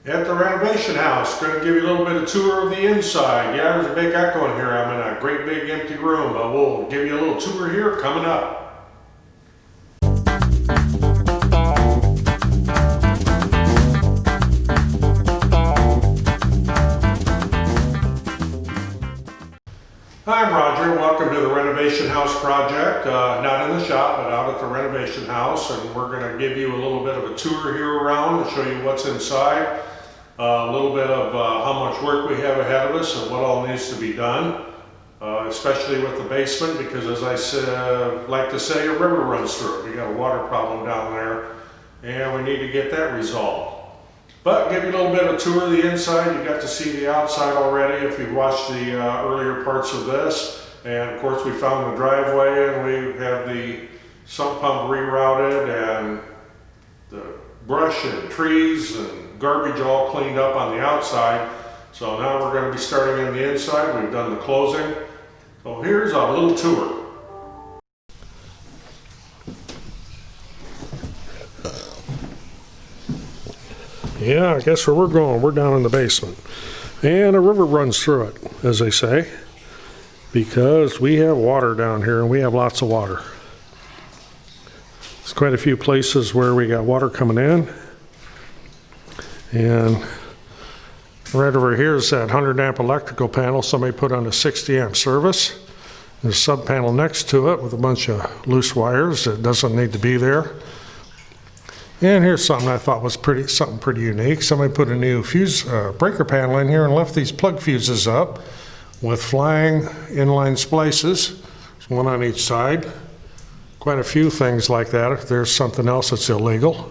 At the renovation house, going to give you a little bit of tour of the inside. Yeah, there's a big echo in here. I'm in a great big empty room, but we'll give you a little tour here coming up. Hi, I'm Roger. Welcome to the Renovation House project. Not in the shop, but out at the renovation house, and we're going to give you a little bit of a tour here around to show you what's inside. A little bit of how much work we have ahead of us and what all needs to be done, especially with the basement, because as I like to say, a river runs through it. We got a water problem down there, and we need to get that resolved. But give you a little bit of a tour of the inside. You got to see the outside already if you watched the earlier parts of this. And of course, we found the driveway, and we have the sump pump rerouted, and the brush and trees and garbage all cleaned up on the outside. So now we're going to be starting on the inside. We've done the closing. So here's a little tour. Yeah, I guess where we're going, we're down in the basement. And a river runs through it, as they say, because we have water down here, and we have lots of water. There's quite a few places where we got water coming in. And right over here is that 100 amp electrical panel somebody put on a 60 amp service. There's a sub panel next to it with a bunch of loose wires that doesn't need to be there. And here's something I thought was something pretty unique. Somebody put a new fuse breaker panel in here and left these plug fuses up with flying inline splices. There's one on each side. Quite a few things like that. If there's something else that's illegal.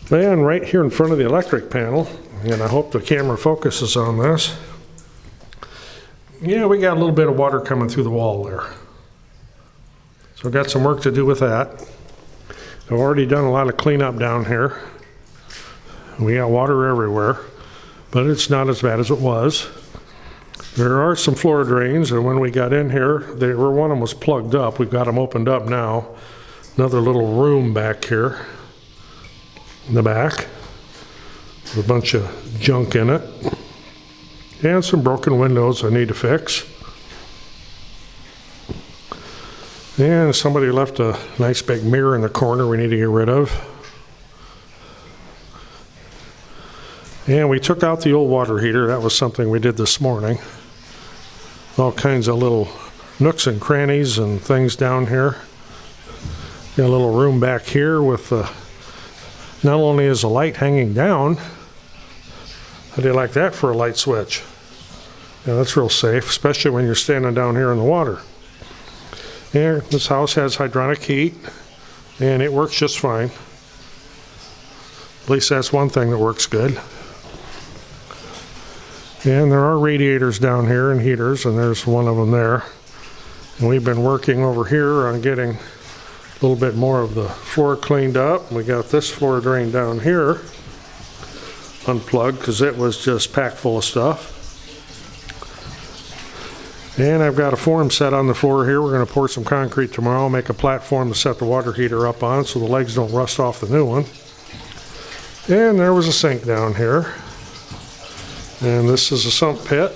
Then right here in front of the electric panel, and I hope the camera focuses on this. Yeah, we got a little bit of water coming through the wall there. So I've got some work to do with that. I've already done a lot of cleanup down here. We got water everywhere, but it's not as bad as it was. There are some floor drains, and when we got in here, one of them was plugged up. We've got them opened up now. Another little room back here in the back with a bunch of junk in it. And some broken windows I need to fix. And somebody left a nice big mirror in the corner we need to get rid of. And we took out the old water heater. That was something we did this morning. All kinds of little nooks and crannies and things down here. Got a little room back here with not only is the light hanging down, how do you like that for a light switch? Yeah, that's real safe, especially when you're standing down here in the water. And this house has hydronic heat, and it works just fine. At least that's one thing that works good. And there are radiators down here and heaters, and there's one of them there. And we've been working over here on getting a little bit more of the floor cleaned up. We got this floor drain down here unplugged because it was just packed full of stuff. And I've got a form set on the floor here. We're going to pour some concrete tomorrow, make a platform to set the water heater up on so the legs don't rust off the new one. And there was a sink down here. And this is a sump pit.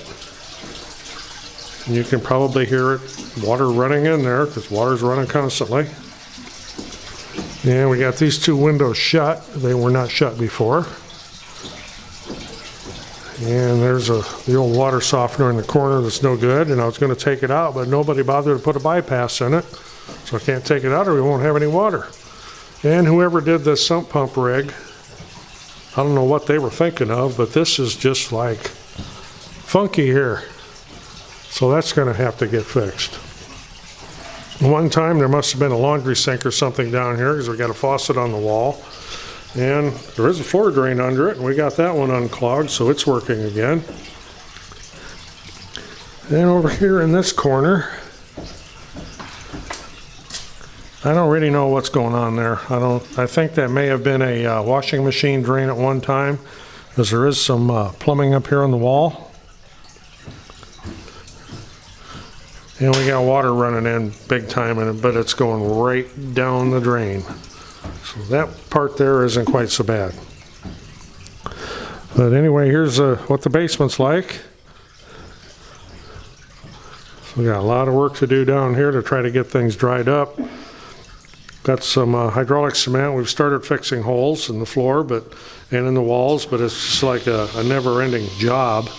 And you can probably hear it, water running in there because water's running constantly. And we got these two windows shut. They were not shut before. And there's the old water softener in the corner that's no good, and I was going to take it out, but nobody bothered to put a bypass in it, so I can't take it out or we won't have any water. And whoever did this sump pump rig, I don't know what they were thinking of, but this is just like funky here. So that's going to have to get fixed. One time there must have been a laundry sink or something down here because we got a faucet on the wall. And there is a floor drain under it, and we got that one unclogged, so it's working again. And over here in this corner, I don't really know what's going on there. I think that may have been a washing machine drain at one time, because there is some plumbing up here on the wall. And we got water running in big time in it, but it's going right down the drain. So that part there isn't quite so bad. But anyway, here's what the basement's like. So we got a lot of work to do down here to try to get things dried up. Got some hydraulic cement. We've started fixing holes in the floor and in the walls, but it's just like a never-ending job.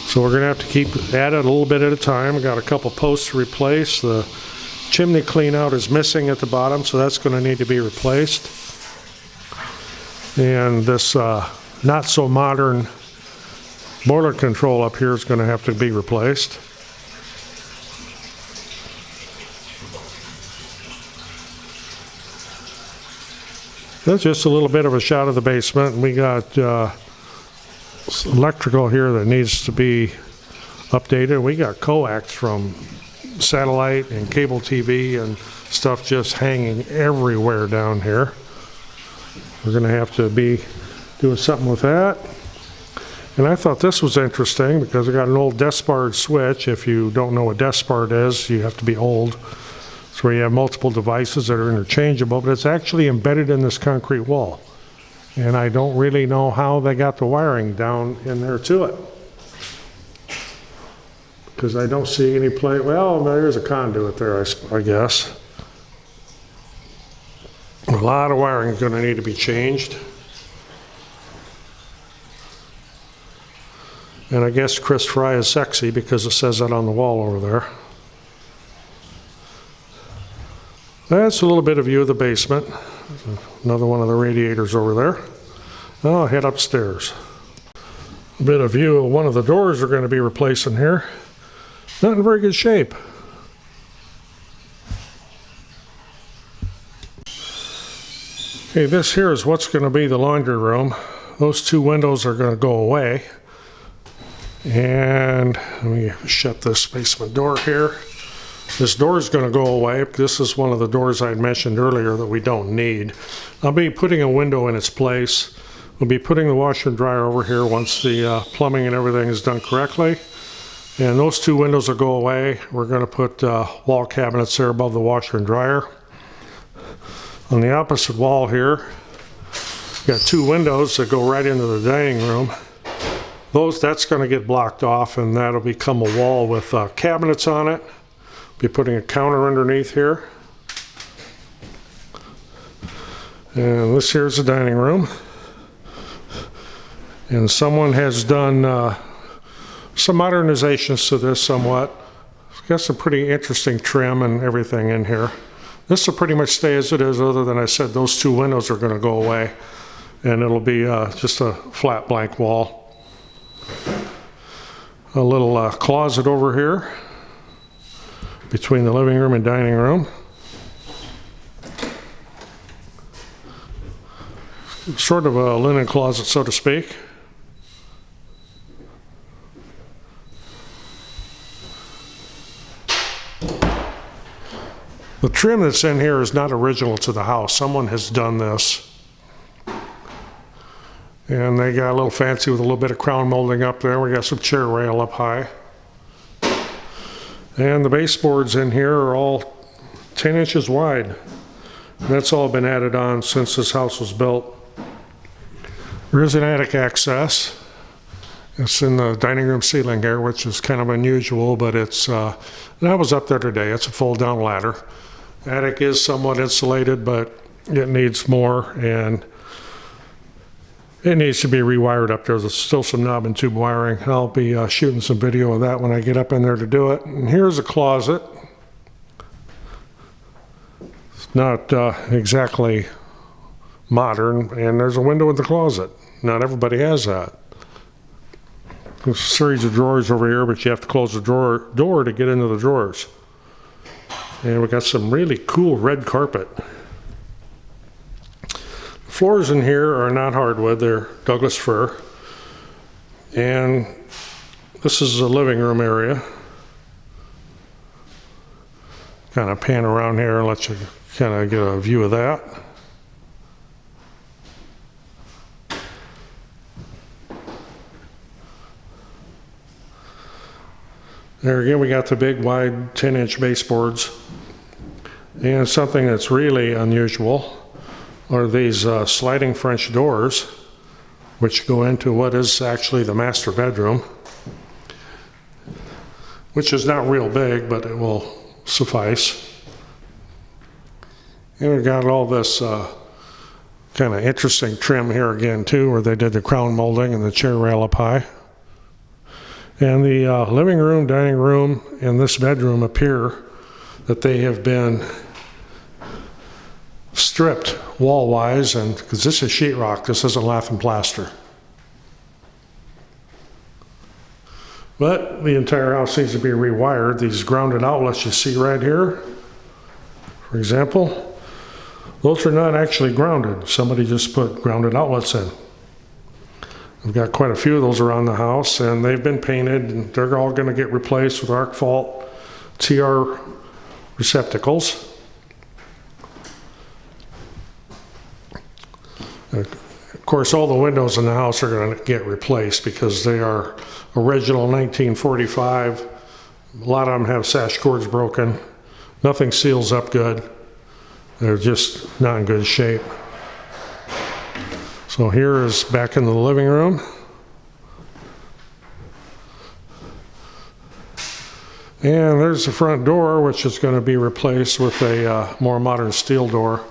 So we're going to have to keep at it a little bit at a time. We got a couple posts to replace. The chimney cleanout is missing at the bottom, so that's going to need to be replaced. And this not so modern boiler control up here is going to have to be replaced. That's just a little bit of a shot of the basement. We got electrical here that needs to be updated. We got coax from satellite and cable TV and stuff just hanging everywhere down here. We're going to have to be doing something with that. And I thought this was interesting because I got an old deskboard switch. If you don't know what deskboard is, you have to be old. It's where you have multiple devices that are interchangeable, but it's actually embedded in this concrete wall. And I don't really know how they got the wiring down in there to it. Because I don't see any place. Well, there's a conduit there, I guess. A lot of wiring is going to need to be changed. And I guess Chris Fry is sexy because it says that on the wall over there. That's a little bit of view of the basement. Another one of the radiators over there. Now I'll head upstairs. A bit of view of one of the doors we're going to be replacing here. Not in very good shape. Okay, this here is what's going to be the laundry room. Those two windows are going to go away. And let me shut this basement door here. This door is going to go away. This is one of the doors I had mentioned earlier that we don't need. I'll be putting a window in its place. We'll be putting the washer and dryer over here once the plumbing and everything is done correctly. And those two windows will go away. We're going to put wall cabinets there above the washer and dryer. On the opposite wall here, got two windows that go right into the dining room. That's going to get blocked off, and that'll become a wall with cabinets on it. Be putting a counter underneath here. And this here's the dining room. And someone has done some modernizations to this somewhat. It's got some pretty interesting trim and everything in here. This will pretty much stay as it is, other than I said those two windows are going to go away. And it'll be just a flat blank wall. A little closet over here between the living room and dining room. Sort of a linen closet, so to speak. The trim that's in here is not original to the house. Someone has done this. And they got a little fancy with a little bit of crown molding up there. We got some chair rail up high. And the baseboards in here are all 10 inches wide. And that's all been added on since this house was built. There is an attic access. It's in the dining room ceiling here, which is kind of unusual, but it's, and I was up there today. It's a fold-down ladder. Attic is somewhat insulated, but it needs more, and it needs to be rewired up there. There's still some knob and tube wiring. I'll be shooting some video of that when I get up in there to do it. And here's a closet. It's not exactly modern, and there's a window in the closet. Not everybody has that. There's a series of drawers over here, but you have to close the door to get into the drawers. And we got some really cool red carpet. Floors in here are not hardwood, they're Douglas fir. And this is the living room area. Kind of pan around here and let you kind of get a view of that. There again, we got the big wide 10-inch baseboards. And something that's really unusual. are these sliding French doors, which go into what is actually the master bedroom, which is not real big, but it will suffice. And we've got all this kind of interesting trim here again too, where they did the crown molding and the chair rail up high. And the living room, dining room, and this bedroom appear that they have been stripped wall-wise, and because this is sheetrock, this isn't lath and plaster. But the entire house needs to be rewired. These grounded outlets you see right here, for example, those are not actually grounded. Somebody just put grounded outlets in. I've got quite a few of those around the house, and they've been painted, and they're all going to get replaced with arc fault TR receptacles. Of course, all the windows in the house are going to get replaced because they are original 1945. A lot of them have sash cords broken. Nothing seals up good. They're just not in good shape. So here is back in the living room. And there's the front door, which is going to be replaced with a more modern steel door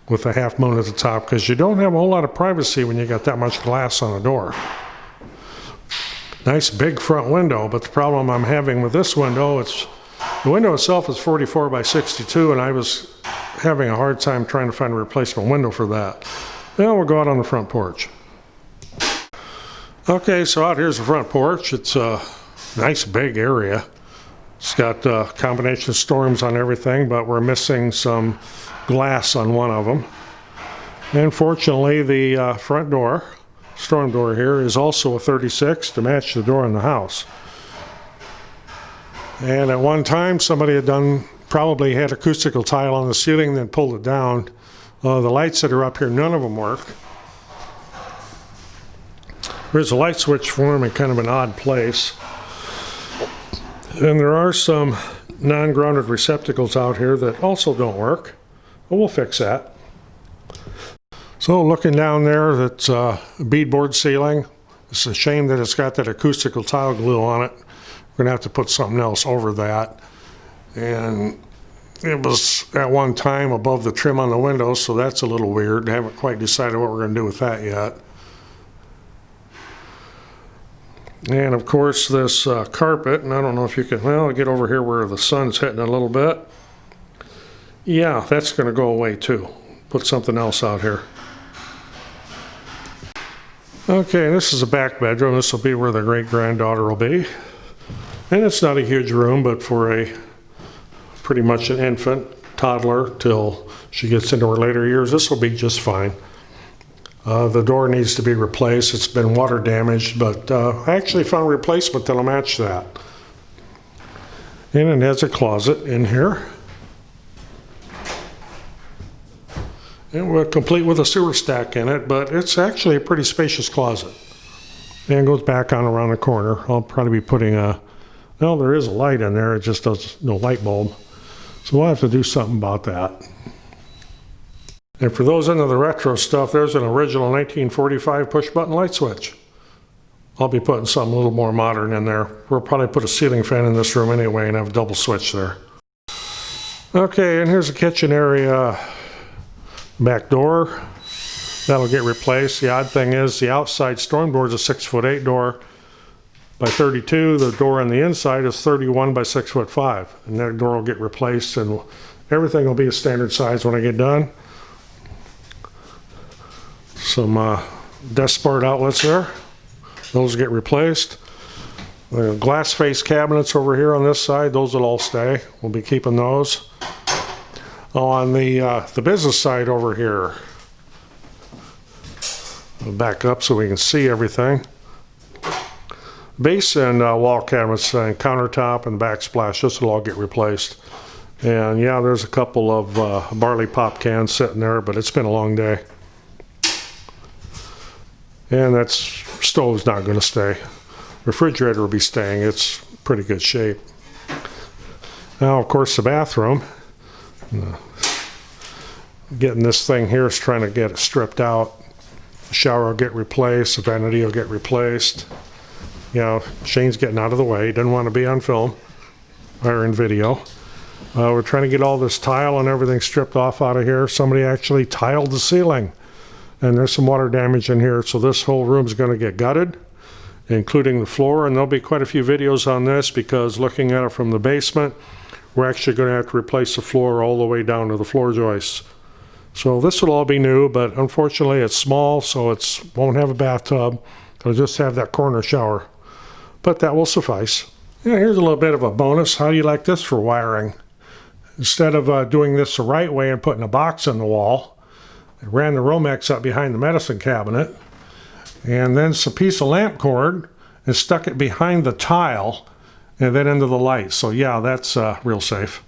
with a half moon at the top, because you don't have a whole lot of privacy when you got that much glass on the door. Nice big front window, but the problem I'm having with this window, the window itself is 44 by 62, and I was having a hard time trying to find a replacement window for that. Now we'll go out on the front porch. Okay, so out here's the front porch. It's a nice big area. It's got a combination of storms on everything, but we're missing some glass on one of them. And fortunately, the front door, storm door here, is also a 36 to match the door in the house. And at one time, somebody had probably had acoustical tile on the ceiling, then pulled it down. The lights that are up here, none of them work. There's a light switch for them in kind of an odd place. And there are some non-grounded receptacles out here that also don't work. But we'll fix that. So looking down there, that's a beadboard ceiling. It's a shame that it's got that acoustical tile glue on it. We're gonna have to put something else over that. And it was at one time above the trim on the windows, so that's a little weird. I haven't quite decided what we're gonna do with that yet. And of course this carpet, and I don't know if you can, well, get over here where the sun's hitting a little bit. Yeah, that's gonna go away too. Put something else out here. Okay, this is a back bedroom. This will be where the great-granddaughter will be. And it's not a huge room, but for a pretty much an infant, toddler, till she gets into her later years, this will be just fine. The door needs to be replaced. It's been water damaged, but I actually found a replacement that'll match that. And it has a closet in here. And we're complete with a sewer stack in it, but it's actually a pretty spacious closet. And it goes back on around the corner. I'll probably be putting well, there is a light in there, it just does no light bulb. So we'll have to do something about that. And for those into the retro stuff, there's an original 1945 push button light switch. I'll be putting something a little more modern in there. We'll probably put a ceiling fan in this room anyway and have a double switch there. Okay, and here's the kitchen area. Back door, that'll get replaced. The odd thing is the outside storm door is a 6'8" door by 32. The door on the inside is 31 by 6'5", and that door will get replaced, and everything will be a standard size when I get done. Some desk sport outlets there. Those get replaced. The glass face cabinets over here on this side, those will all stay. We'll be keeping those. On the business side over here, I'll back up so we can see everything. Base and wall cabinets and countertop and backsplash, this will all get replaced. And yeah, there's a couple of barley pop cans sitting there, but it's been a long day. And that stove's not going to stay. Refrigerator will be staying. It's pretty good shape. Now, of course, the bathroom. getting this thing here is trying to get it stripped out. The shower will get replaced, the vanity will get replaced. You know, Shane's getting out of the way. He didn't want to be on film or in video. We're trying to get all this tile and everything stripped off out of here. Somebody actually tiled the ceiling, and there's some water damage in here, so this whole room is going to get gutted, including the floor. And there'll be quite a few videos on this, because looking at it from the basement, we're actually going to have to replace the floor all the way down to the floor joists. So this will all be new, but unfortunately it's small, so it won't have a bathtub. It'll just have that corner shower, but that will suffice. Yeah, here's a little bit of a bonus. How do you like this for wiring? Instead of doing this the right way and putting a box in the wall, I ran the Romex up behind the medicine cabinet, and then some piece of lamp cord, and stuck it behind the tile and then into the light. So yeah, that's real safe.